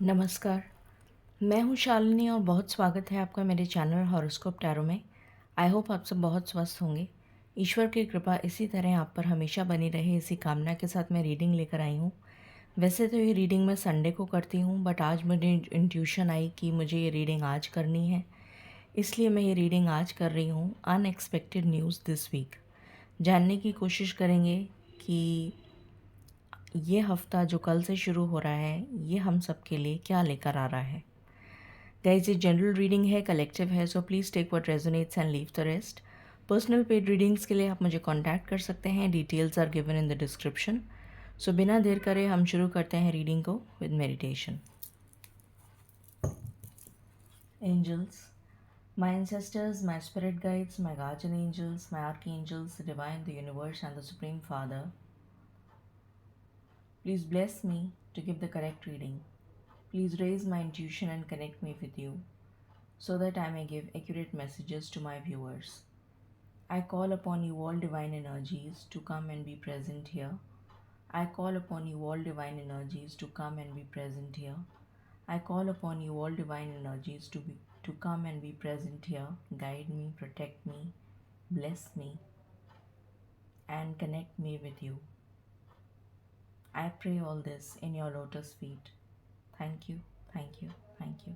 नमस्कार। मैं हूँ शालिनी और बहुत स्वागत है आपका मेरे चैनल हॉरोस्कोप टैरो में। आई होप आप सब बहुत स्वस्थ होंगे। ईश्वर की कृपा इसी तरह आप पर हमेशा बनी रहे, इसी कामना के साथ मैं रीडिंग लेकर आई हूँ। वैसे तो ये रीडिंग मैं संडे को करती हूँ, बट आज मुझे इंट्यूशन आई कि मुझे ये रीडिंग आज करनी है, इसलिए मैं ये रीडिंग आज कर रही हूँ। Unexpected news this week. जानने की कोशिश करेंगे कि ये हफ्ता जो कल से शुरू हो रहा है ये हम सब के लिए क्या लेकर आ रहा है। गाइस, ये जनरल रीडिंग है, कलेक्टिव है, so please take what resonates and leave the rest. Personal paid readings के लिए आप मुझे कांटेक्ट कर सकते हैं, details are given in the description. So बिना देर करे हम शुरू करते हैं रीडिंग को with meditation. Angels, my ancestors, my spirit guides, my guardian angels, my archangels, the divine, the universe, and the Supreme Father, please bless me to give the correct reading. Please raise my intuition and connect me with you so that I may give accurate messages to my viewers. I call upon you all divine energies to come and be present here. I call upon you all divine energies to come and be present here. I call upon you all divine energies to come and be present here. Guide me, protect me, bless me, and connect me with you. I pray all this in your lotus feet. Thank you, thank you, thank you.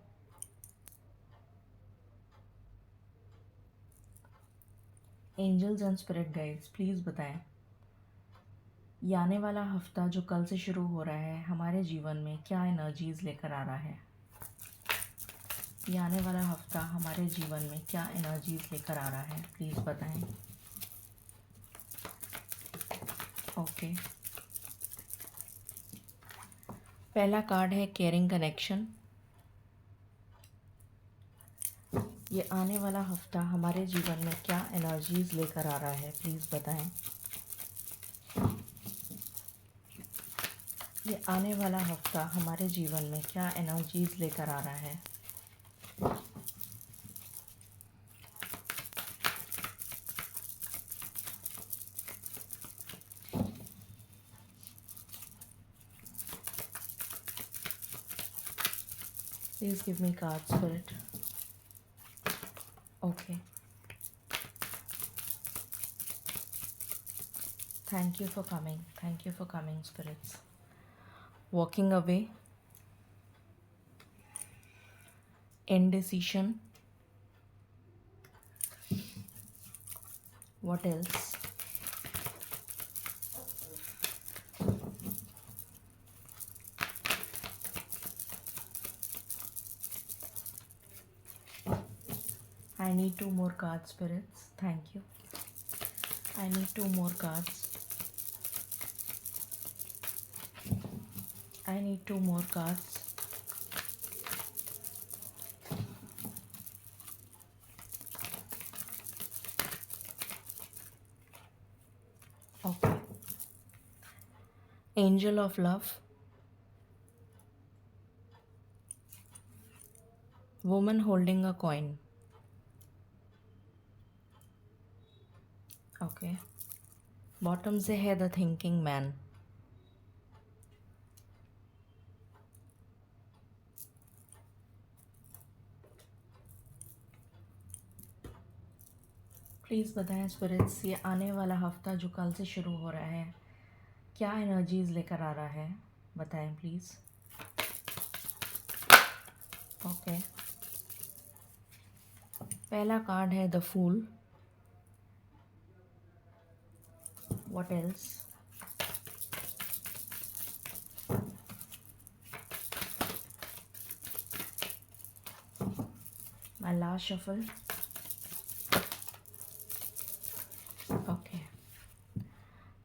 Angels and spirit guides, please बताएं ये आने वाला हफ्ता जो कल से शुरू हो रहा है हमारे जीवन में क्या एनर्जीज लेकर आ रहा है। ये आने वाला हफ्ता हमारे जीवन में क्या एनर्जीज लेकर आ रहा है, प्लीज़ बताएं। ओके, पहला कार्ड है केयरिंग कनेक्शन। ये आने वाला हफ्ता हमारे जीवन में क्या एनर्जीज लेकर आ रहा है, प्लीज़ बताएं। ये आने वाला हफ्ता हमारे जीवन में क्या एनर्जीज लेकर आ रहा है। Please give me card spirit. Okay, thank you for coming, thank you for coming spirits. Walking away, indecision, what else? I need 2 more cards spirits, thank you. I need 2 more cards. I need 2 more cards. Okay. Angel of love. Woman holding a coin. Okay. Bottom से है the thinking man. Please बताएं spirits ये आने वाला हफ्ता जो कल से शुरू हो रहा है क्या एनर्जीज लेकर आ रहा है, बताएं प्लीज़। ओके, पहला कार्ड है the fool. What else? My last shuffle. Okay,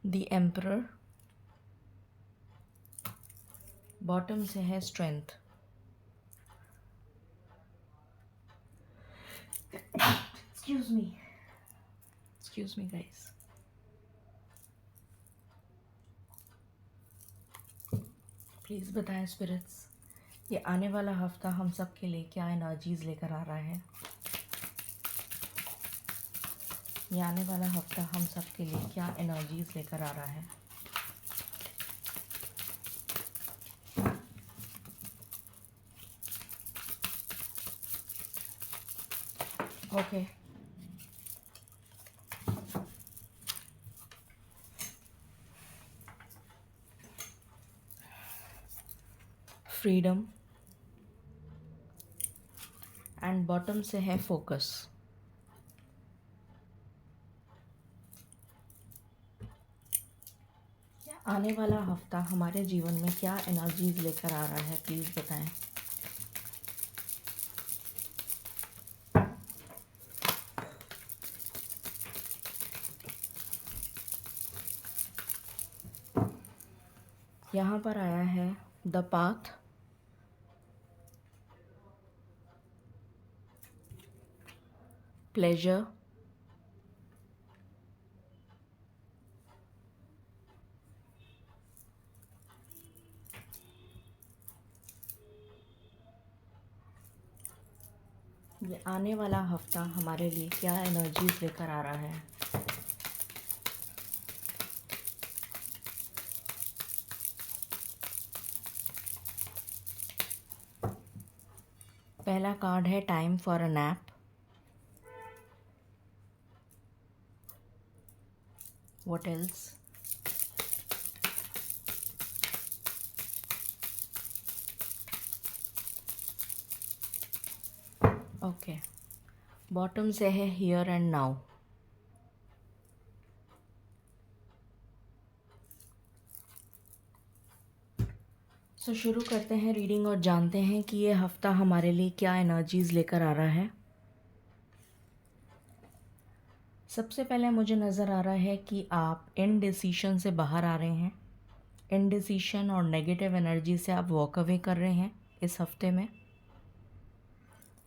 the emperor. Bottom से है strength. Excuse me guys. Please बताएं स्पिरिट्स ये आने वाला हफ्ता हम सब के लिए क्या एनर्जीज लेकर आ रहा है। ये आने वाला हफ्ता हम सब के लिए क्या एनर्जीज लेकर आ रहा है। ओके, फ्रीडम एंड बॉटम से है फोकस। आने वाला हफ्ता हमारे जीवन में क्या एनर्जीज लेकर आ रहा है, प्लीज़ बताएं। यहाँ पर आया है द पाथ, प्लेजर, ये आने वाला हफ्ता हमारे लिए क्या एनर्जीज लेकर आ रहा है। पहला कार्ड है time for a nap, what else, okay, bottom से है हियर एंड नाउ। सो शुरू करते हैं रीडिंग और जानते हैं कि ये हफ्ता हमारे लिए क्या एनर्जीज लेकर आ रहा है। सबसे पहले मुझे नज़र आ रहा है कि आप इनडिसीशन से बाहर आ रहे हैं। इनडिसीशन और नेगेटिव एनर्जी से आप वॉक अवे कर रहे हैं इस हफ्ते में।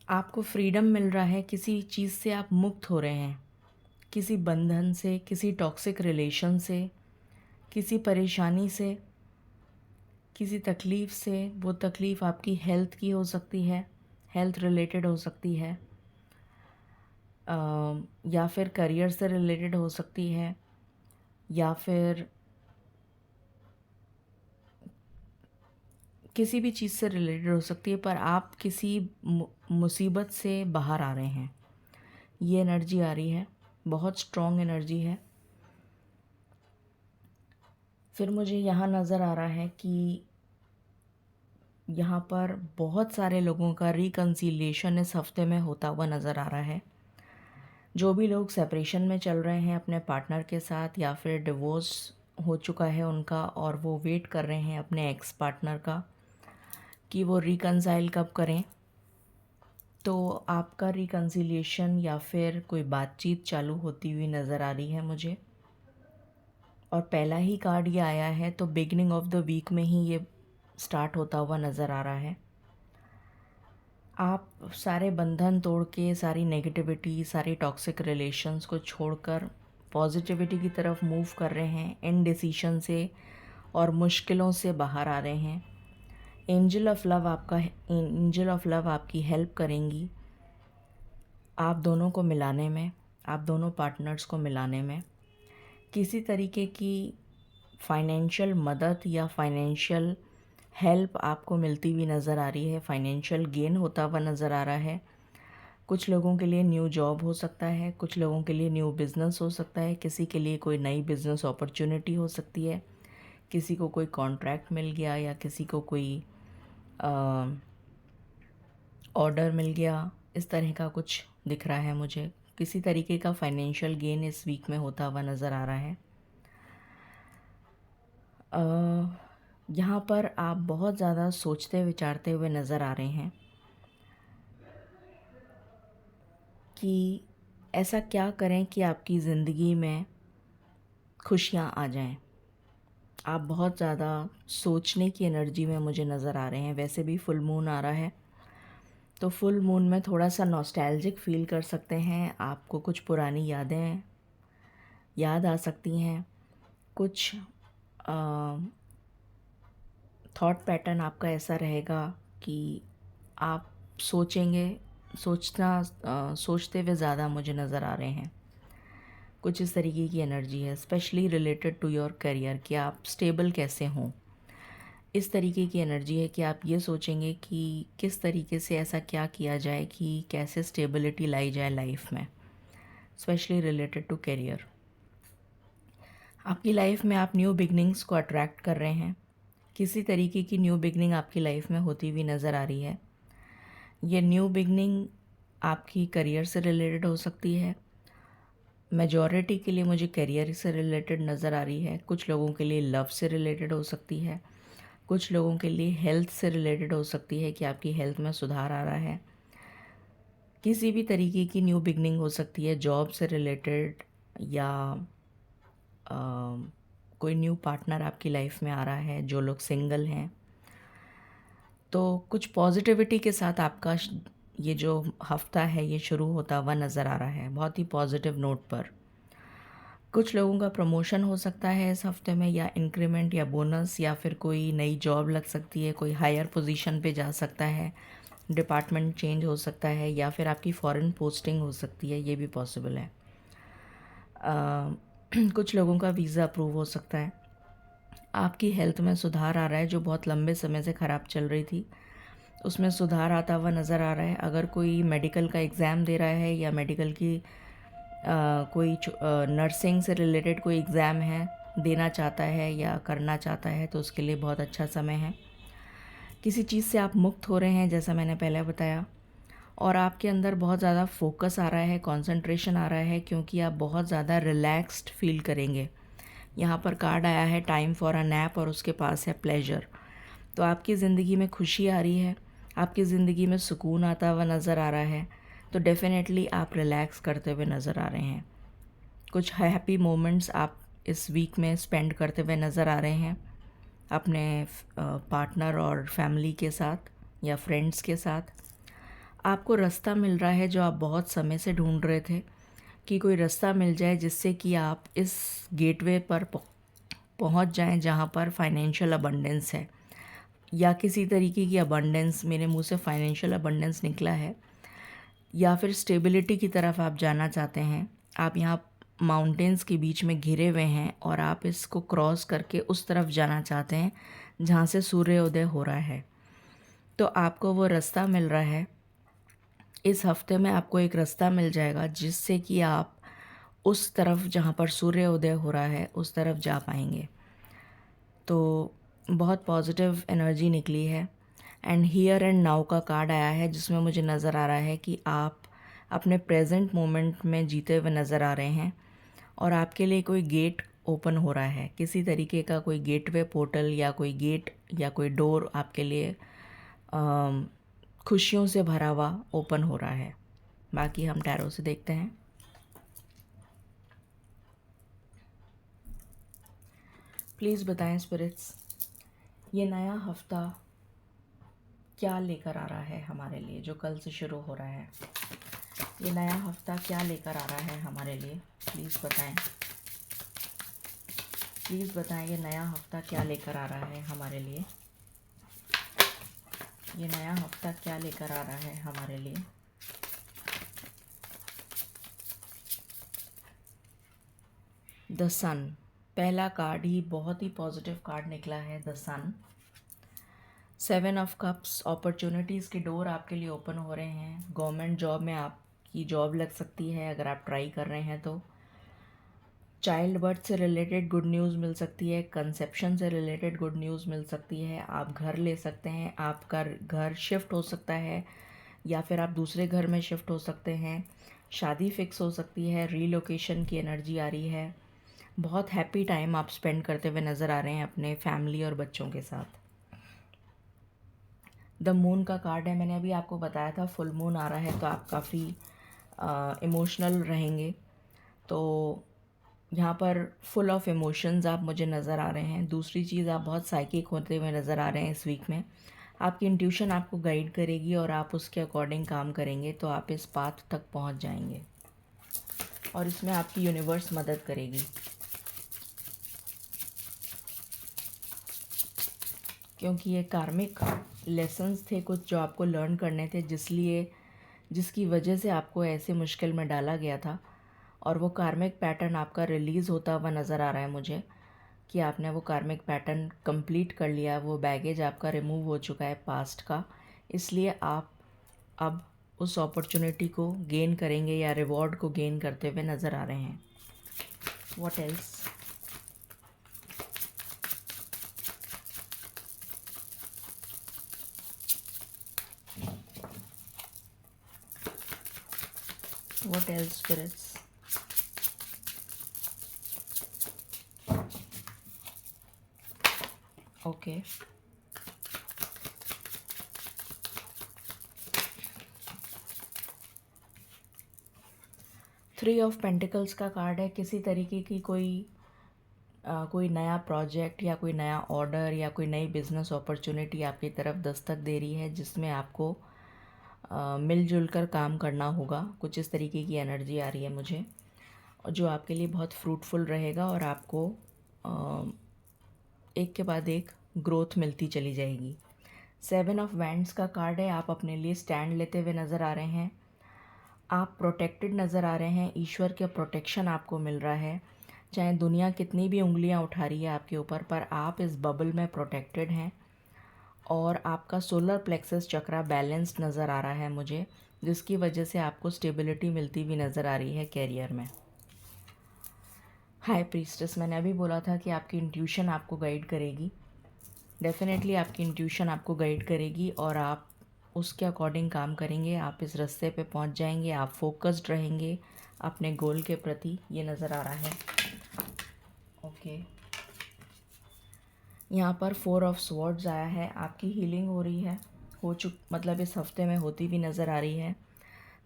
आपको फ्रीडम मिल रहा है, किसी चीज़ से आप मुक्त हो रहे हैं, किसी बंधन से, किसी टॉक्सिक रिलेशन से, किसी परेशानी से, किसी तकलीफ़ से। वो तकलीफ़ आपकी हेल्थ की हो सकती है, हेल्थ रिलेटेड हो सकती है, या फिर करियर से रिलेटेड हो सकती है, या फिर किसी भी चीज़ से रिलेटेड हो सकती है, पर आप किसी मुसीबत से बाहर आ रहे हैं। ये एनर्जी आ रही है, बहुत स्ट्रॉन्ग एनर्जी है। फिर मुझे यहाँ नज़र आ रहा है कि यहाँ पर बहुत सारे लोगों का रिकन्सिलिएशन इस हफ्ते में होता हुआ नज़र आ रहा है। जो भी लोग सेपरेशन में चल रहे हैं अपने पार्टनर के साथ, या फिर डिवोर्स हो चुका है उनका और वो वेट कर रहे हैं अपने एक्स पार्टनर का कि वो रिकन्साइल कब करें, तो आपका रिकन्सिलिएशन या फिर कोई बातचीत चालू होती हुई नज़र आ रही है मुझे। और पहला ही कार्ड ये आया है, तो बिगिनिंग ऑफ द वीक में ही ये स्टार्ट होता हुआ नज़र आ रहा है। आप सारे बंधन तोड़ के, सारी नेगेटिविटी, सारी टॉक्सिक रिलेशंस को छोड़कर पॉजिटिविटी की तरफ मूव कर रहे हैं, इनडिसीशन से और मुश्किलों से बाहर आ रहे हैं। एंजल ऑफ लव आपकी हेल्प करेंगी आप दोनों को मिलाने में, आप दोनों पार्टनर्स को मिलाने में। किसी तरीके की फाइनेंशियल मदद या फाइनेंशियल हेल्प आपको मिलती हुई नज़र आ रही है, फाइनेंशियल गेन होता हुआ नज़र आ रहा है। कुछ लोगों के लिए न्यू जॉब हो सकता है, कुछ लोगों के लिए न्यू बिज़नेस हो सकता है, किसी के लिए कोई नई बिज़नेस अपॉर्चुनिटी हो सकती है, किसी को कोई कॉन्ट्रैक्ट मिल गया, या किसी को कोई ऑर्डर मिल गया। इस तरह का कुछ दिख रहा है मुझे। किसी तरीके का फाइनेंशियल गेन इस वीक में होता हुआ नज़र आ रहा है। यहाँ पर आप बहुत ज़्यादा सोचते विचारते हुए नज़र आ रहे हैं कि ऐसा क्या करें कि आपकी ज़िंदगी में खुशियाँ आ जाएं। आप बहुत ज़्यादा सोचने की एनर्जी में मुझे नज़र आ रहे हैं। वैसे भी फुल मून आ रहा है, तो फुल मून में थोड़ा सा नॉस्टैल्जिक फ़ील कर सकते हैं। आपको कुछ पुरानी यादें याद आ सकती हैं, कुछ थॉट पैटर्न आपका ऐसा रहेगा कि आप सोचते हुए ज़्यादा मुझे नज़र आ रहे हैं। कुछ इस तरीके की एनर्जी है, specially related to your career, कि आप स्टेबल कैसे हों। इस तरीके की एनर्जी है कि आप ये सोचेंगे कि किस तरीके से ऐसा क्या किया जाए कि कैसे स्टेबिलिटी लाई जाए लाइफ में, स्पेशली रिलेटेड टू करियर। आपकी लाइफ में आप न्यू बिगनिंग्स को अट्रैक्ट कर रहे हैं। किसी तरीके की न्यू बिगनिंग आपकी लाइफ में होती हुई नज़र आ रही है। ये न्यू बिगनिंग आपकी करियर से रिलेटेड हो सकती है। मेजॉरिटी के लिए मुझे करियर से रिलेटेड नज़र आ रही है। कुछ लोगों के लिए लव से रिलेटेड हो सकती है। कुछ लोगों के लिए हेल्थ से रिलेटेड हो सकती है कि आपकी हेल्थ में सुधार आ रहा है। किसी भी तरीके की न्यू बिगनिंग हो सकती है, जॉब से रिलेटेड या कोई न्यू पार्टनर आपकी लाइफ में आ रहा है। जो लोग सिंगल हैं तो कुछ पॉजिटिविटी के साथ आपका ये जो हफ्ता है ये शुरू होता हुआ नज़र आ रहा है, बहुत ही पॉजिटिव नोट पर। कुछ लोगों का प्रमोशन हो सकता है इस हफ्ते में, या इंक्रीमेंट या बोनस, या फिर कोई नई जॉब लग सकती है, कोई हायर पोजीशन पे जा सकता है, डिपार्टमेंट चेंज हो सकता है, या फिर आपकी फॉरेन पोस्टिंग हो सकती है, ये भी पॉसिबल है। कुछ लोगों का वीज़ा अप्रूव हो सकता है। आपकी हेल्थ में सुधार आ रहा है, जो बहुत लंबे समय से ख़राब चल रही थी उसमें सुधार आता हुआ नज़र आ रहा है। अगर कोई मेडिकल का एग्ज़ाम दे रहा है या मेडिकल की कोई नर्सिंग से रिलेटेड कोई एग्ज़ाम है, देना चाहता है या करना चाहता है, तो उसके लिए बहुत अच्छा समय है। किसी चीज़ से आप मुक्त हो रहे हैं जैसा मैंने पहले बताया, और आपके अंदर बहुत ज़्यादा फोकस आ रहा है, कंसंट्रेशन आ रहा है, क्योंकि आप बहुत ज़्यादा रिलैक्स्ड फील करेंगे। यहाँ पर कार्ड आया है टाइम फॉर अ नैप और उसके पास है प्लेजर। तो आपकी ज़िंदगी में खुशी आ रही है, आपकी ज़िंदगी में सुकून आता हुआ नज़र आ रहा है। तो डेफ़िनेटली आप रिलैक्स करते हुए नज़र आ रहे हैं। कुछ हैप्पी मोमेंट्स आप इस वीक में स्पेंड करते हुए नज़र आ रहे हैं अपने पार्टनर और फैमिली के साथ या फ्रेंड्स के साथ। आपको रास्ता मिल रहा है जो आप बहुत समय से ढूंढ रहे थे, कि कोई रास्ता मिल जाए जिससे कि आप इस गेटवे पर पहुंच जाएं जहां पर फाइनेंशियल अबंडेंस है, या किसी तरीके की अबंडेंस। मेरे मुंह से फाइनेंशियल अबंडेंस निकला है, या फिर स्टेबिलिटी की तरफ आप जाना चाहते हैं। आप यहाँ माउंटेन्स के बीच में घिरे हुए हैं और आप इसको क्रॉस करके उस तरफ जाना चाहते हैं जहाँ से सूर्योदय हो रहा है। तो आपको वो रास्ता मिल रहा है। इस हफ्ते में आपको एक रास्ता मिल जाएगा जिससे कि आप उस तरफ जहाँ पर सूर्योदय हो रहा है उस तरफ जा पाएंगे। तो बहुत पॉजिटिव एनर्जी निकली है। एंड हियर एंड नाउ का कार्ड आया है जिसमें मुझे नज़र आ रहा है कि आप अपने प्रेजेंट मोमेंट में जीते हुए नज़र आ रहे हैं, और आपके लिए कोई गेट ओपन हो रहा है। किसी तरीके का कोई गेटवे पोर्टल या कोई गेट या कोई डोर आपके लिए खुशियों से भरा हुआ ओपन हो रहा है। बाकी हम टैरो से देखते हैं। प्लीज़ बताएं स्पिरिट्स, ये नया हफ्ता क्या लेकर आ रहा है हमारे लिए, जो कल से शुरू हो रहा है। ये नया हफ्ता क्या लेकर आ रहा है हमारे लिए, प्लीज़ बताएं। प्लीज़ बताएं ये नया हफ्ता क्या लेकर आ रहा है हमारे लिए। ये नया हफ्ता क्या लेकर आ रहा है हमारे लिए। द सन, पहला कार्ड ही बहुत ही पॉजिटिव कार्ड निकला है, the sun. 7 of cups, opportunities के डोर आपके लिए ओपन हो रहे हैं। गवर्नमेंट जॉब में आपकी जॉब लग सकती है अगर आप ट्राई कर रहे हैं तो। चाइल्ड बर्थ से रिलेटेड गुड न्यूज़ मिल सकती है। कंसेप्शन से रिलेटेड गुड न्यूज़ मिल सकती है। आप घर ले सकते हैं, आपका घर शिफ्ट हो सकता है, या फिर आप दूसरे घर में शिफ्ट हो सकते हैं। शादी फिक्स हो सकती है। रीलोकेशन की एनर्जी आ रही है। बहुत हैप्पी टाइम आप स्पेंड करते हुए नज़र आ रहे हैं अपने फैमिली और बच्चों के साथ। द मून का कार्ड है, मैंने अभी आपको बताया था फुल मून आ रहा है तो आप काफ़ी इमोशनल रहेंगे। तो यहाँ पर फुल ऑफ इमोशंस आप मुझे नज़र आ रहे हैं। दूसरी चीज़, आप बहुत साइकिक होते हुए नज़र आ रहे हैं इस वीक में। आपकी इंट्यूशन आपको गाइड करेगी और आप उसके अकॉर्डिंग काम करेंगे तो आप इस पाथ तक पहुँच जाएंगे, और इसमें आपकी यूनिवर्स मदद करेगी, क्योंकि ये कार्मिक लेसन्स थे कुछ जो आपको लर्न करने थे, जिसकी वजह से आपको ऐसे मुश्किल में डाला गया था, और वो कार्मिक पैटर्न आपका रिलीज़ होता हुआ नज़र आ रहा है मुझे। कि आपने वो कार्मिक पैटर्न कंप्लीट कर लिया, वो बैगेज आपका रिमूव हो चुका है पास्ट का, इसलिए आप अब उस अपॉर्चुनिटी को गेन करेंगे या रिवॉर्ड को गेन करते हुए नज़र आ रहे हैं। What else? What else, spirits? Okay. Three of pentacles का कार्ड है। किसी तरीके की कोई नया प्रोजेक्ट या कोई नया ऑर्डर या कोई नई बिजनेस अपॉर्चुनिटी आपकी तरफ दस्तक दे रही है, जिसमें आपको मिलजुल कर काम करना होगा। कुछ इस तरीके की एनर्जी आ रही है मुझे, जो आपके लिए बहुत फ्रूटफुल रहेगा और आपको एक के बाद एक ग्रोथ मिलती चली जाएगी। 7 ऑफ वैंड्स का कार्ड है। आप अपने लिए स्टैंड लेते हुए नज़र आ रहे हैं, आप प्रोटेक्टेड नज़र आ रहे हैं, ईश्वर का प्रोटेक्शन आपको मिल रहा है। चाहे दुनिया कितनी भी उंगलियां उठा रही है आपके ऊपर, पर आप इस बबल में प्रोटेक्टेड हैं। और आपका सोलर प्लेक्सस चक्रा बैलेंस्ड नज़र आ रहा है मुझे, जिसकी वजह से आपको स्टेबिलिटी मिलती हुई नज़र आ रही है कैरियर में। हाई प्रीस्टेस, मैंने अभी बोला था कि आपकी इंट्यूशन आपको गाइड करेगी। डेफिनेटली आपकी इंट्यूशन आपको गाइड करेगी और आप उसके अकॉर्डिंग काम करेंगे। आप इस रास्ते पे पहुंच जाएंगे, आप फोकस्ड रहेंगे अपने गोल के प्रति, ये नज़र आ रहा है। ओके, यहाँ पर 4 ऑफ स्वॉर्ड्स आया है। आपकी हीलिंग हो रही है, मतलब इस हफ्ते में होती हुई नज़र आ रही है।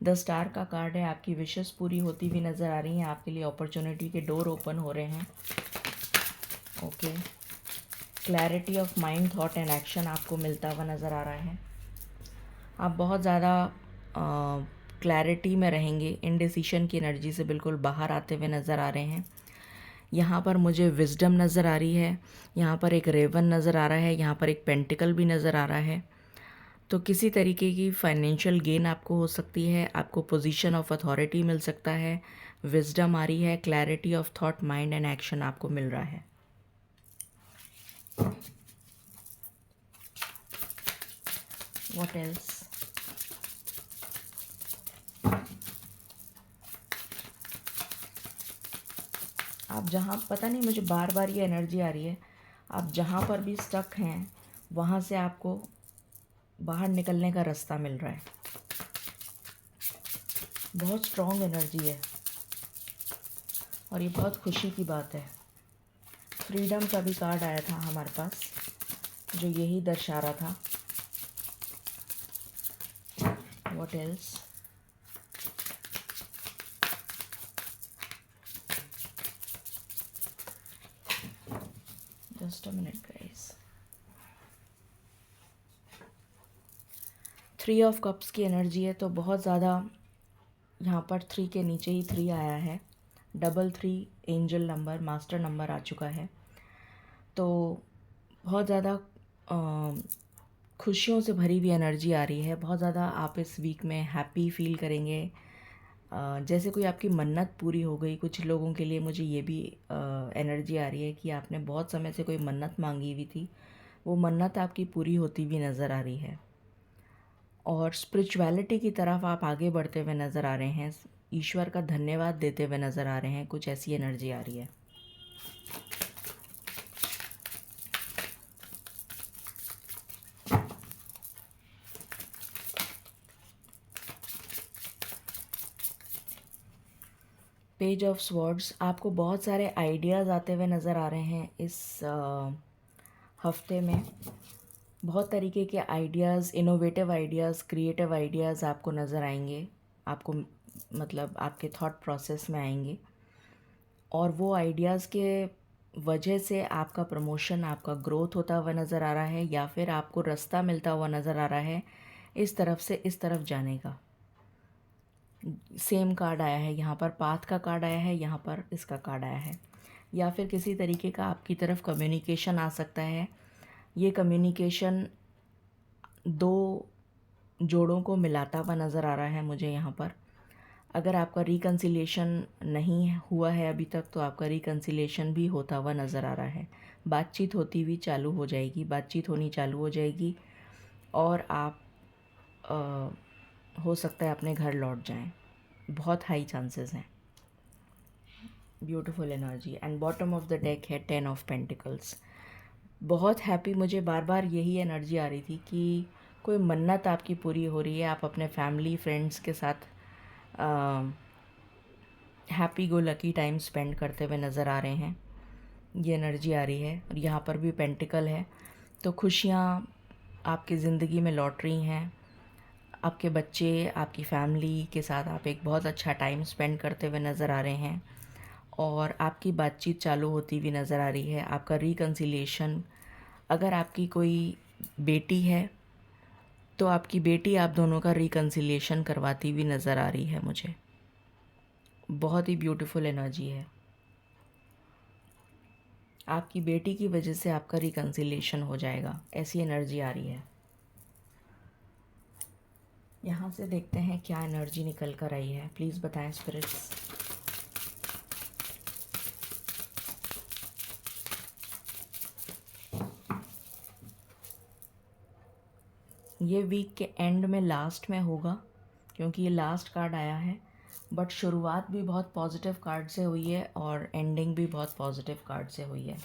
द स्टार का कार्ड है। आपकी विशेस पूरी होती हुई नज़र आ रही हैं, आपके लिए अपॉर्चुनिटी के डोर ओपन हो रहे हैं। Okay, clarity of mind, thought and action आपको मिलता हुआ नज़र आ रहा है। आप बहुत ज़्यादा क्लैरिटी में रहेंगे, इनडिसीशन की एनर्जी से बिल्कुल बाहर आते हुए नज़र आ रहे हैं। यहाँ पर मुझे विजडम नज़र आ रही है, यहाँ पर एक रेवन नज़र आ रहा है, यहाँ पर एक पेंटिकल भी नज़र आ रहा है। तो किसी तरीके की फाइनेंशियल गेन आपको हो सकती है, आपको पोजीशन ऑफ अथॉरिटी मिल सकता है, विजडम आ रही है, clarity of thought, mind and action आपको मिल रहा है। What else? आप जहाँ, पता नहीं मुझे बार बार ये एनर्जी आ रही है, आप जहाँ पर भी स्टक हैं वहाँ से आपको बाहर निकलने का रास्ता मिल रहा है। बहुत स्ट्रॉन्ग एनर्जी है और ये बहुत खुशी की बात है। फ्रीडम का भी कार्ड आया था हमारे पास, जो यही दर्शा रहा था। What else? Just a minute guys. 3 of cups की एनर्जी है, तो बहुत ज़्यादा यहाँ पर 3 के नीचे ही 3 आया है। 333 एंजल नंबर, मास्टर नंबर आ चुका है। तो बहुत ज़्यादा खुशियों से भरी हुई एनर्जी आ रही है। बहुत ज़्यादा आप इस वीक में हैप्पी फील करेंगे, जैसे कोई आपकी मन्नत पूरी हो गई। कुछ लोगों के लिए मुझे ये भी एनर्जी आ रही है कि आपने बहुत समय से कोई मन्नत मांगी हुई थी, वो मन्नत आपकी पूरी होती हुई नज़र आ रही है। और स्पिरिचुअलिटी की तरफ आप आगे बढ़ते हुए नज़र आ रहे हैं, ईश्वर का धन्यवाद देते हुए नज़र आ रहे हैं। कुछ ऐसी एनर्जी आ रही है। पेज ऑफ स्वॉर्ड्स, आपको बहुत सारे आइडियाज़ आते हुए नज़र आ रहे हैं इस हफ्ते में। बहुत तरीके के ideas, innovative ideas, creative ideas आपको नज़र आएंगे, आपको मतलब आपके थॉट प्रोसेस में आएंगे। और वो आइडियाज़ के वजह से आपका प्रमोशन, आपका ग्रोथ होता हुआ नज़र आ रहा है, या फिर आपको रास्ता मिलता हुआ नज़र आ रहा है इस तरफ से इस तरफ जाने का। सेम कार्ड आया है, यहाँ पर पाथ का कार्ड आया है, यहाँ पर इसका कार्ड आया है। या फिर किसी तरीके का आपकी तरफ कम्युनिकेशन आ सकता है। ये कम्युनिकेशन 2 जोड़ों को मिलाता हुआ नज़र आ रहा है मुझे यहाँ पर। अगर आपका रिकन्सिलिएशन नहीं हुआ है अभी तक तो आपका रिकन्सिलिएशन भी होता हुआ नज़र आ रहा है। बातचीत होती हुई चालू हो जाएगी, बातचीत होनी चालू हो जाएगी और आप हो सकता है अपने घर लौट जाएं। बहुत हाई चांसेस हैं। Beautiful energy and bottom of the deck है 10 ऑफ पेंटिकल्स। बहुत हैप्पी, मुझे बार बार यही एनर्जी आ रही थी कि कोई मन्नत आपकी पूरी हो रही है। आप अपने फैमिली फ्रेंड्स के साथ happy go lucky time spend करते हुए नज़र आ रहे हैं। ये एनर्जी आ रही है और यहाँ पर भी पेंटिकल है, तो खुशियाँ आपकी ज़िंदगी में लौट रही हैं। आपके बच्चे, आपकी फैमिली के साथ आप एक बहुत अच्छा टाइम स्पेंड करते हुए नज़र आ रहे हैं और आपकी बातचीत चालू होती हुई नज़र आ रही है। आपका रिकन्सिलिएशन, अगर आपकी कोई बेटी है तो आपकी बेटी आप दोनों का रिकन्सिलिएशन करवाती हुई नज़र आ रही है मुझे। बहुत ही ब्यूटीफुल एनर्जी है। आपकी बेटी की वजह से आपका रिकन्सिलिएशन हो जाएगा, ऐसी एनर्जी आ रही है। यहाँ से देखते हैं क्या एनर्जी निकल कर आई है। प्लीज़ बताएं स्पिरिट्स। ये वीक के एंड में लास्ट में होगा क्योंकि ये लास्ट कार्ड आया है, बट शुरुआत भी बहुत पॉजिटिव कार्ड से हुई है और एंडिंग भी बहुत पॉजिटिव कार्ड से हुई है।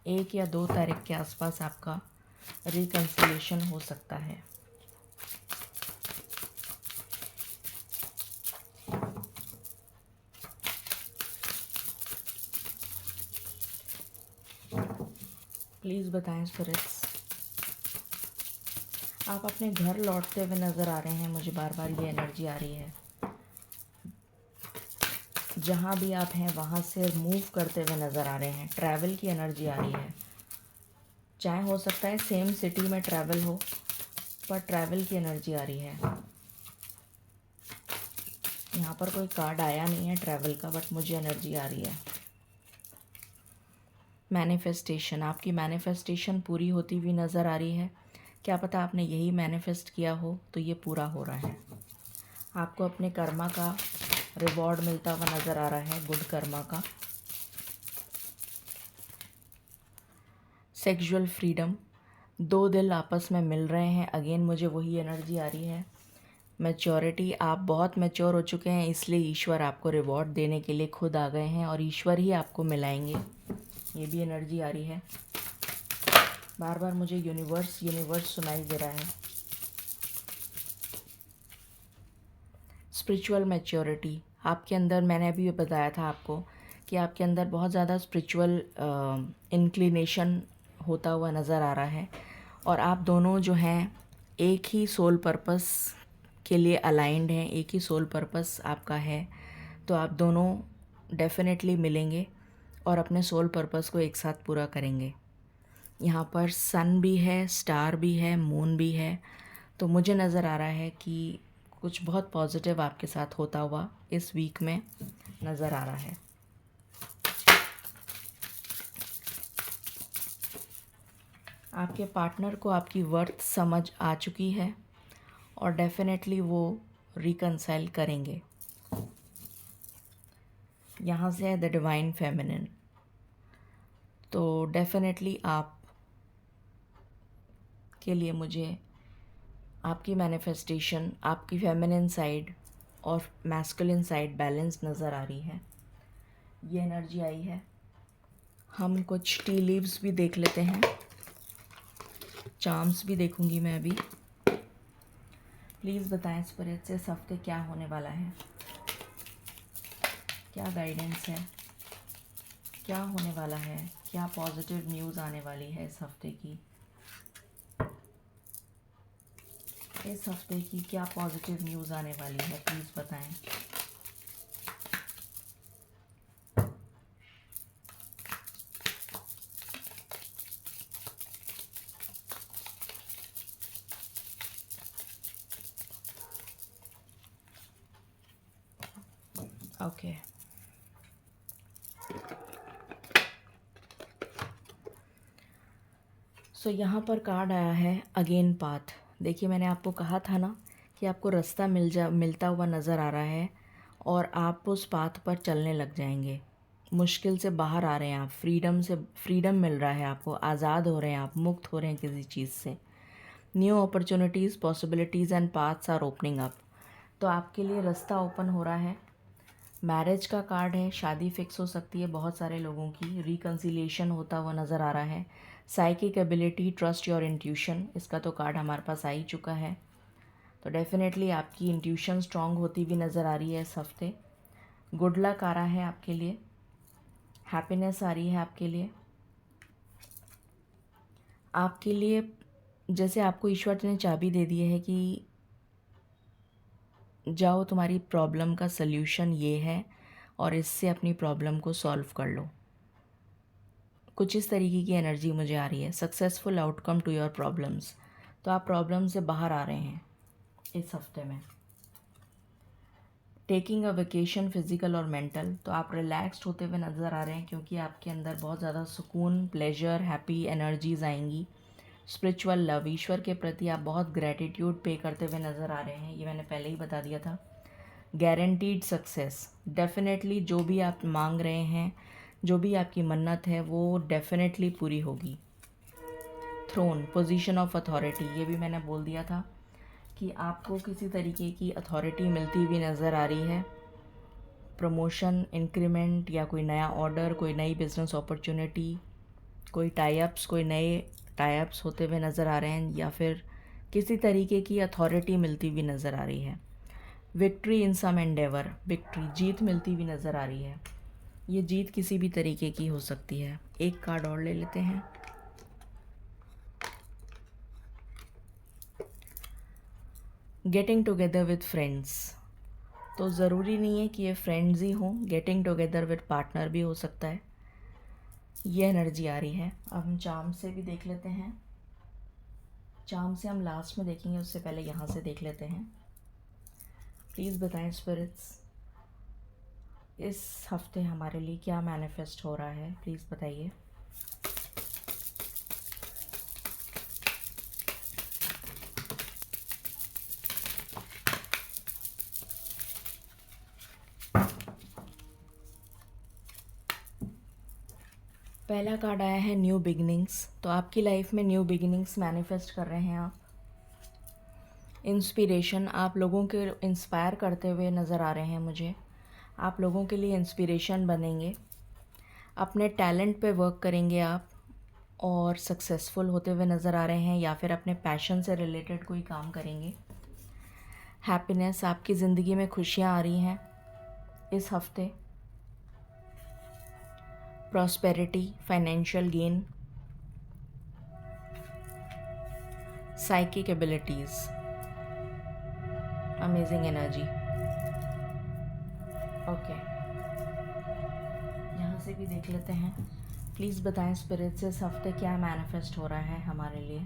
एक या 2 तारीख के आसपास आपका रिकन्सिलिएशन हो सकता है। प्लीज़ बताएं स्पिरिट्स। आप अपने घर लौटते हुए नज़र आ रहे हैं, मुझे बार बार ये एनर्जी आ रही है। जहाँ भी आप हैं वहाँ से मूव करते हुए नज़र आ रहे हैं। ट्रैवल की एनर्जी आ रही है, चाहे हो सकता है सेम सिटी में ट्रैवल हो, पर ट्रैवल की एनर्जी आ रही है। यहाँ पर कोई कार्ड आया नहीं है ट्रैवल का, बट मुझे एनर्जी आ रही है। मैनिफेस्टेशन, आपकी मैनिफेस्टेशन पूरी होती हुई नज़र आ रही है। क्या पता आपने यही मैनिफेस्ट किया हो तो ये पूरा हो रहा है। आपको अपने कर्मा का रिवॉर्ड मिलता हुआ नज़र आ रहा है, गुड कर्मा का। सेक्सुअल फ्रीडम, 2 दिल आपस में मिल रहे हैं। अगेन मुझे वही एनर्जी आ रही है। मैच्योरिटी, आप बहुत मैच्योर हो चुके हैं, इसलिए ईश्वर आपको रिवॉर्ड देने के लिए खुद आ गए हैं और ईश्वर ही आपको मिलाएंगे। ये भी एनर्जी आ रही है। बार बार मुझे यूनिवर्स सुनाई दे रहा है। स्पिरिचुअल मैच्योरिटी आपके अंदर, मैंने अभी बताया था आपको कि आपके अंदर बहुत ज़्यादा स्पिरिचुअल इंक्लिनेशन होता हुआ नज़र आ रहा है और आप दोनों जो हैं एक ही सोल पर्पस के लिए अलाइंड हैं, एक ही सोल पर्पस आपका है। तो आप दोनों डेफिनेटली मिलेंगे और अपने सोल पर्पस को एक साथ पूरा करेंगे। यहाँ पर सन भी है, स्टार भी है, मून भी है, तो मुझे नज़र आ रहा है कि कुछ बहुत पॉजिटिव आपके साथ होता हुआ इस वीक में नज़र आ रहा है। आपके पार्टनर को आपकी वर्थ समझ आ चुकी है और डेफिनेटली वो रिकंसाइल करेंगे। यहाँ से है द डिवाइन फेमिनिन, तो डेफिनेटली आप के लिए मुझे आपकी मैनिफेस्टेशन, आपकी फेमिनिन साइड और मैस्कुलिन साइड बैलेंस नज़र आ रही है। ये एनर्जी आई है। हम कुछ टी लीव्स भी देख लेते हैं, चार्म्स भी देखूंगी मैं अभी। प्लीज़ बताएं स्पिरिट से इस हफ्ते क्या होने वाला है, क्या गाइडेंस है, क्या होने वाला है, क्या पॉजिटिव न्यूज़ आने वाली है इस हफ्ते की। इस हफ्ते की क्या पॉजिटिव न्यूज़ आने वाली है, प्लीज़ बताएं। ओके, सो यहाँ पर कार्ड आया है अगेन पाथ। देखिए, मैंने आपको कहा था ना कि आपको रास्ता मिलता हुआ नज़र आ रहा है और आप उस पाथ पर चलने लग जाएंगे। मुश्किल से बाहर आ रहे हैं आप, फ्रीडम मिल रहा है आपको, आज़ाद हो रहे हैं आप, मुक्त हो रहे हैं किसी चीज़ से। New opportunities, possibilities and paths are opening up. तो आपके लिए रास्ता ओपन हो रहा है। मैरिज का कार्ड है, शादी फिक्स हो सकती है बहुत सारे लोगों की, रिकन्सिलिएशन होता हुआ नज़र आ रहा है। Psychic ability, trust your intuition, इसका तो कार्ड हमारे पास आ ही चुका है। तो डेफिनेटली आपकी इंट्यूशन स्ट्रांग होती हुई नज़र आ रही है इस हफ्ते। गुड लक आ रहा है आपके लिए, हैप्पीनेस आ रही है आपके लिए। आपके लिए जैसे आपको ईश्वर ने चाबी दे दी है कि जाओ, तुम्हारी प्रॉब्लम का सल्यूशन ये है और इससे अपनी प्रॉब्लम को सॉल्व कर लो। कुछ इस तरीके की एनर्जी मुझे आ रही है। Successful outcome to your problems. तो आप प्रॉब्लम से बाहर आ रहे हैं इस हफ्ते में। टेकिंग अ वेकेशन, फिज़िकल और मेंटल, तो आप रिलैक्स्ड होते हुए नज़र आ रहे हैं क्योंकि आपके अंदर बहुत ज़्यादा सुकून, प्लेजर, हैप्पी एनर्जीज आएंगी। स्पिरिचुअल लव, ईश्वर के प्रति आप बहुत ग्रैटिट्यूड पे करते हुए नज़र आ रहे हैं, ये मैंने पहले ही बता दिया था। गारंटीड सक्सेस, डेफिनेटली जो भी आप मांग रहे हैं, जो भी आपकी मन्नत है वो डेफिनेटली पूरी होगी। थ्रोन, पोजीशन ऑफ अथॉरिटी, ये भी मैंने बोल दिया था कि आपको किसी तरीके की अथॉरिटी मिलती हुई नज़र आ रही है। प्रमोशन, इंक्रीमेंट या कोई नया ऑर्डर, कोई नई बिजनेस अपॉर्चुनिटी, कोई नए टाइप्स होते हुए नज़र आ रहे हैं या फिर किसी तरीके की अथॉरिटी मिलती हुई नज़र आ रही है। Victory in some endeavour, victory, जीत मिलती हुई नज़र आ रही है। ये जीत किसी भी तरीके की हो सकती है। एक कार्ड और ले लेते हैं। गेटिंग टुगेदर विद फ्रेंड्स, तो ज़रूरी नहीं है कि ये फ्रेंड्स ही हों, गेटिंग टुगेदर विद पार्टनर भी हो सकता है। ये एनर्जी आ रही है। अब हम चार्म से भी देख लेते हैं। चार्म से हम लास्ट में देखेंगे, उससे पहले यहाँ से देख लेते हैं। प्लीज़ बताएं स्पिरिट्स, इस हफ्ते हमारे लिए क्या मैनिफेस्ट हो रहा है, प्लीज़ बताइए। पहला कार्ड आया है न्यू बिगिनिंग्स, तो आपकी लाइफ में न्यू बिगिनिंग्स मैनिफेस्ट कर रहे हैं आप। इंस्पिरेशन, आप लोगों के इंस्पायर करते हुए नज़र आ रहे हैं मुझे। आप लोगों के लिए इंस्पिरेशन बनेंगे, अपने टैलेंट पे वर्क करेंगे आप और सक्सेसफुल होते हुए नज़र आ रहे हैं, या फिर अपने पैशन से रिलेटेड कोई काम करेंगे। हैप्पीनेस, आपकी ज़िंदगी में खुशियाँ आ रही हैं इस हफ्ते। Prosperity, financial gain, psychic abilities, amazing energy. Okay, यहाँ से भी देख लेते हैं। प्लीज़ बताएं स्पिरिट से इस हफ्ते क्या मैनिफेस्ट हो रहा है हमारे लिए।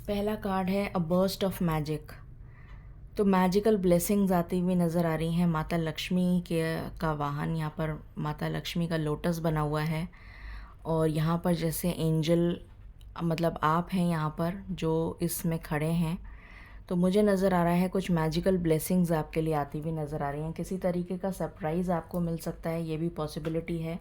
पहला कार्ड है अ बर्स्ट ऑफ मैजिक, तो मैजिकल ब्लेसिंग्स आती हुई नज़र आ रही हैं। माता लक्ष्मी के का वाहन, यहाँ पर माता लक्ष्मी का लोटस बना हुआ है और यहाँ पर जैसे एंजल, मतलब आप हैं यहाँ पर जो इसमें खड़े हैं। तो मुझे नज़र आ रहा है कुछ मैजिकल ब्लेसिंग्स आपके लिए आती हुई नज़र आ रही हैं। किसी तरीके का सरप्राइज़ आपको मिल सकता है, ये भी पॉसिबिलिटी है।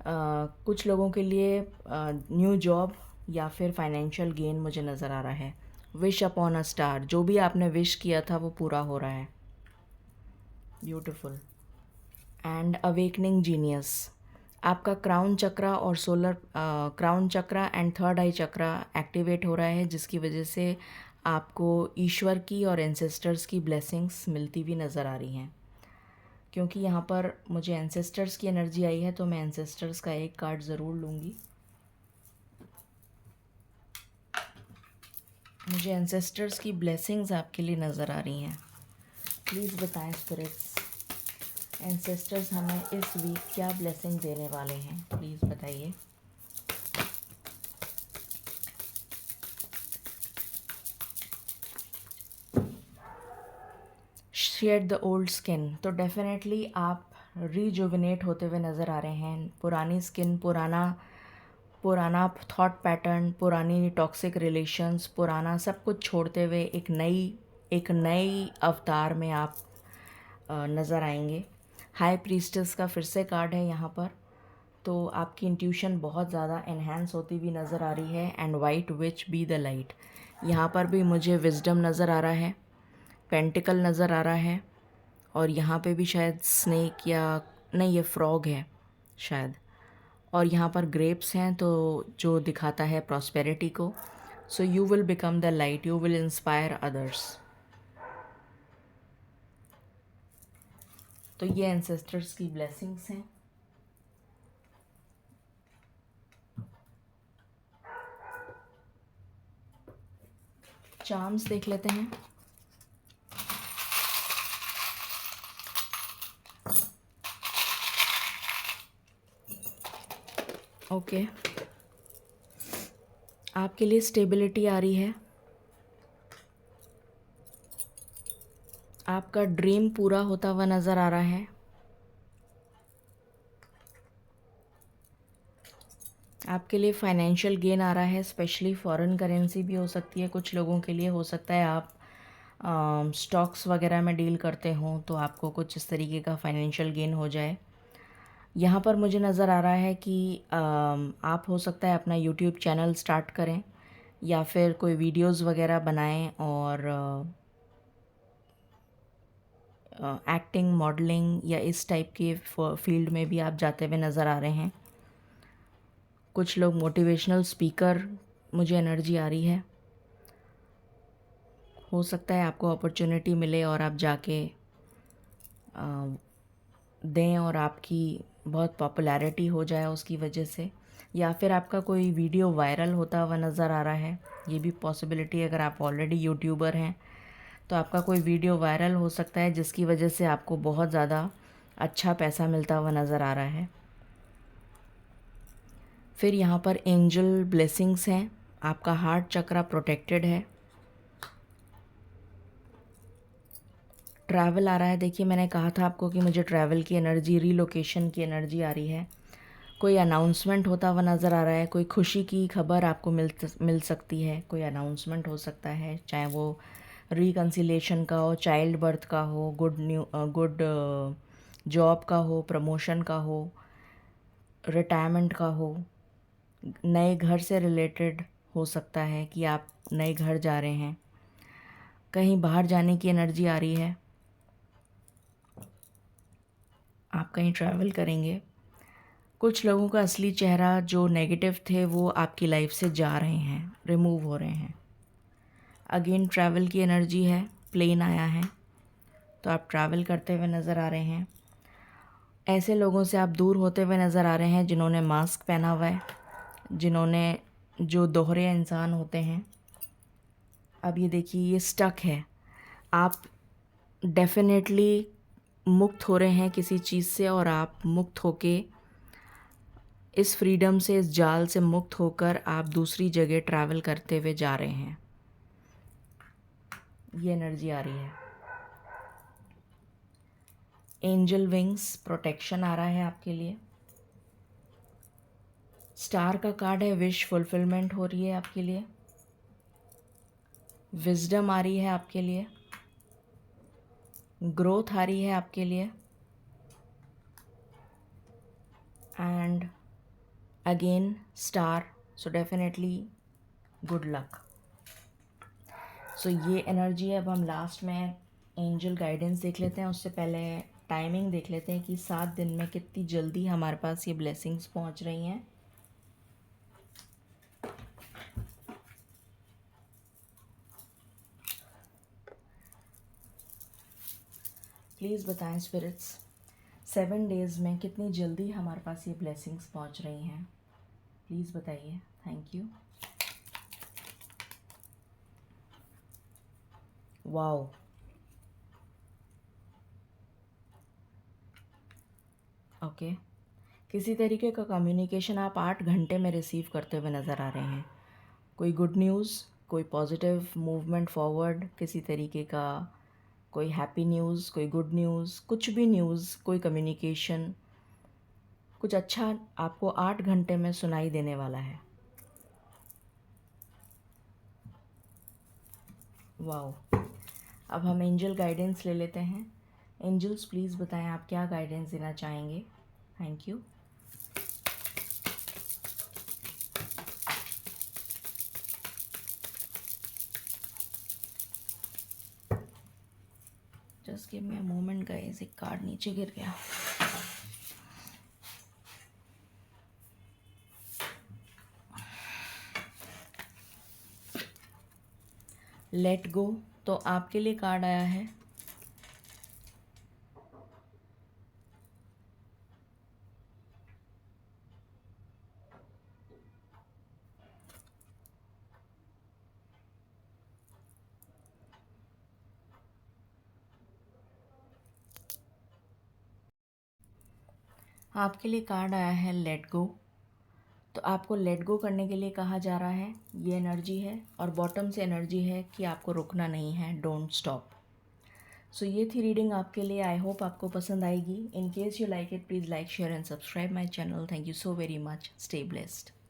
कुछ लोगों के लिए न्यू जॉब या फिर फाइनेंशियल गेन मुझे नज़र आ रहा है। विश अपॉन अ स्टार, जो भी आपने विश किया था वो पूरा हो रहा है। ब्यूटिफुल। एंड अवेकनिंग जीनियस, आपका क्राउन चक्रा और crown chakra and third I chakra activate हो रहा है, जिसकी वजह से आपको ईश्वर की और एंसेस्टर्स की ब्लेसिंग्स मिलती हुई नज़र आ रही हैं। क्योंकि यहाँ पर मुझे एंसेस्टर्स की एनर्जी आई है तो मैं एंसेस्टर्स का एक कार्ड ज़रूर लूँगी। मुझे एंसेस्टर्स की ब्लेसिंग्स आपके लिए नज़र आ रही हैं। प्लीज़ बताएं स्पिरिट्स, एंसेस्टर्स हमें इस वीक क्या ब्लेसिंग देने वाले हैं, प्लीज़ बताइए। शेड द ओल्ड स्किन, तो डेफिनेटली आप रिजुविनेट होते हुए नज़र आ रहे हैं। पुरानी स्किन, पुराना थॉट पैटर्न, पुरानी टॉक्सिक रिलेशंस, पुराना सब कुछ छोड़ते हुए एक नई अवतार में आप नज़र आएंगे। हाई प्रीस्टेस का फिर से कार्ड है यहाँ पर, तो आपकी इंट्यूशन बहुत ज़्यादा एनहेंस होती हुई नज़र आ रही है। And white which be the light, यहाँ पर भी मुझे विजडम नज़र आ रहा है, पेंटिकल नज़र आ रहा है, और यहाँ पे भी शायद स्नेक या नहीं, ये फ्रॉग है शायद, और यहाँ पर ग्रेप्स हैं, तो जो दिखाता है प्रॉस्पेरिटी को। So you will become the light, you will inspire others. तो ये एंसेस्टर्स की ब्लेसिंग्स हैं। चार्म्स देख लेते हैं। ओके, आपके लिए स्टेबिलिटी आ रही है, आपका ड्रीम पूरा होता हुआ नज़र आ रहा है। आपके लिए फाइनेंशियल गेन आ रहा है, स्पेशली फॉरेन करेंसी भी हो सकती है कुछ लोगों के लिए। हो सकता है आप स्टॉक्स वगैरह में डील करते हों, तो आपको कुछ इस तरीके का फाइनेंशियल गेन हो जाए। यहाँ पर मुझे नज़र आ रहा है कि आप हो सकता है अपना यूट्यूब चैनल स्टार्ट करें, या फिर कोई वीडियोस वगैरह बनाएं, और एक्टिंग, मॉडलिंग या इस टाइप के फील्ड में भी आप जाते हुए नज़र आ रहे हैं। कुछ लोग मोटिवेशनल स्पीकर, मुझे एनर्जी आ रही है। हो सकता है आपको अपॉर्चुनिटी मिले और आप जाके दें और आपकी बहुत पॉपुलैरिटी हो जाए उसकी वजह से, या फिर आपका कोई वीडियो वायरल होता हुआ नज़र आ रहा है। ये भी पॉसिबिलिटी, अगर आप ऑलरेडी यूट्यूबर हैं तो आपका कोई वीडियो वायरल हो सकता है, जिसकी वजह से आपको बहुत ज़्यादा अच्छा पैसा मिलता हुआ नज़र आ रहा है। फिर यहाँ पर एंजल ब्लेसिंग्स हैं, आपका हार्ट चक्रा प्रोटेक्टेड है। ट्रैवल आ रहा है, देखिए मैंने कहा था आपको कि मुझे ट्रैवल की एनर्जी, रीलोकेशन की एनर्जी आ रही है। कोई अनाउंसमेंट होता हुआ नज़र आ रहा है, कोई खुशी की खबर आपको मिल सकती है। कोई अनाउंसमेंट हो सकता है, चाहे वो रिकन्सिलेशन का हो, चाइल्ड बर्थ का हो, गुड जॉब का हो, प्रमोशन का हो, रिटायरमेंट का हो, नए घर से रिलेटेड हो सकता है कि आप नए घर जा रहे हैं। कहीं बाहर जाने की एनर्जी आ रही है, आप कहीं ट्रैवल करेंगे। कुछ लोगों का असली चेहरा जो नेगेटिव थे वो आपकी लाइफ से जा रहे हैं, रिमूव हो रहे हैं। अगेन ट्रैवल की एनर्जी है, प्लेन आया है, तो आप ट्रैवल करते हुए नज़र आ रहे हैं। ऐसे लोगों से आप दूर होते हुए नज़र आ रहे हैं जिन्होंने मास्क पहना हुआ है, जो दोहरे इंसान होते हैं। अब ये देखिए, ये स्टक है, आप डेफिनेटली मुक्त हो रहे हैं किसी चीज़ से, और आप मुक्त होके इस फ्रीडम से, इस जाल से मुक्त होकर आप दूसरी जगह ट्रैवल करते हुए जा रहे हैं। ये एनर्जी आ रही है। एंजल विंग्स, प्रोटेक्शन आ रहा है आपके लिए। स्टार का कार्ड है, विश फुलफिलमेंट हो रही है आपके लिए। विजडम आ रही है आपके लिए, ग्रोथ आ रही है आपके लिए, and again star, so definitely good luck. So ये एनर्जी है। अब हम लास्ट में एंजल गाइडेंस देख लेते हैं, उससे पहले टाइमिंग देख लेते हैं कि 7 दिन में कितनी जल्दी हमारे पास ये ब्लेसिंग्स पहुंच रही हैं। प्लीज़ बताएं स्पिरिट्स, 7 डेज़ में कितनी जल्दी हमारे पास ये ब्लेसिंग्स पहुंच रही हैं। प्लीज़ बताइए। Thank you. Wow, okay. किसी तरीके का कम्युनिकेशन आप 8 घंटे में रिसीव करते हुए नज़र आ रहे हैं। कोई गुड न्यूज़, कोई पॉजिटिव मूवमेंट फॉरवर्ड, किसी तरीके का कोई हैप्पी न्यूज़, कोई गुड न्यूज़, कुछ भी न्यूज़, कोई कम्युनिकेशन, कुछ अच्छा आपको 8 घंटे में सुनाई देने वाला है। वाओ। अब हम एंजल गाइडेंस ले लेते हैं। एंजल्स प्लीज़ बताएं आप क्या गाइडेंस देना चाहेंगे। Thank you. Just give me a moment guys, एक कार्ड नीचे गिर गया। लेट गो, तो आपके लिए कार्ड आया है आपके लिए कार्ड आया है लेट गो। तो आपको लेट गो करने के लिए कहा जा रहा है, ये एनर्जी है, और बॉटम से एनर्जी है कि आपको रुकना नहीं है, डोंट स्टॉप। सो ये थी रीडिंग आपके लिए। आई होप आपको पसंद आएगी। In case you like it, please like, share and subscribe my channel. Thank you so very much. Stay blessed.